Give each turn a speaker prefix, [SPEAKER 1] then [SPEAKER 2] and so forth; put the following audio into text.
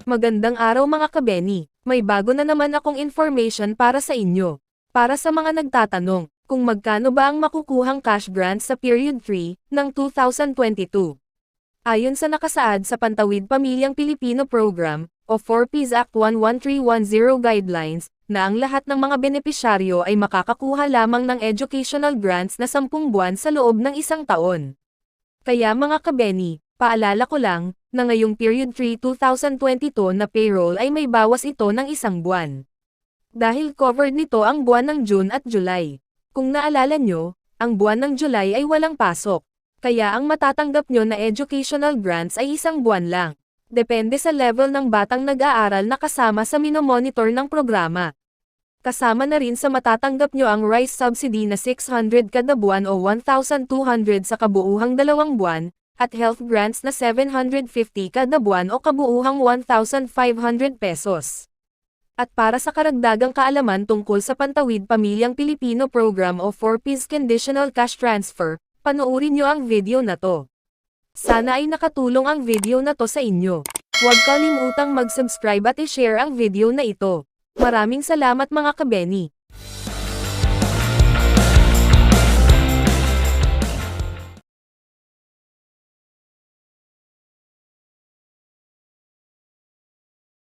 [SPEAKER 1] Magandang araw mga kabeni, may bago na naman akong information para sa inyo. Para sa mga nagtatanong, kung magkano ba ang makukuhang cash grant sa Period 3 ng 2022. Ayon sa nakasaad sa Pantawid Pamilyang Pilipino Program, o 4Ps Act 11310 Guidelines, na ang lahat ng mga benepisyaryo ay makakakuha lamang ng educational grants na 10 buwan sa loob ng isang taon. Kaya mga kabeni, paalala ko lang, na ngayong Period 3 2022 na payroll ay may bawas ito ng isang buwan. Dahil covered nito ang buwan ng June at July. Kung naalala nyo, ang buwan ng July ay walang pasok. Kaya ang matatanggap nyo na educational grants ay isang buwan lang. Depende sa level ng batang nag-aaral na kasama sa minomonitor ng programa. Kasama na rin sa matatanggap nyo ang rice subsidy na 600 kada buwan o 1,200 sa kabuuhang 2 buwan, at health grants na 750 kada buwan o kabuuhang 1,500 pesos. At para sa karagdagang kaalaman tungkol sa Pantawid Pamilyang Pilipino Program o 4Ps Conditional Cash Transfer, panoorin nyo ang video na to. Sana ay nakatulong ang video na to sa inyo. Huwag kalimutang mag-subscribe at i-share ang video na ito. Maraming salamat mga kabeni.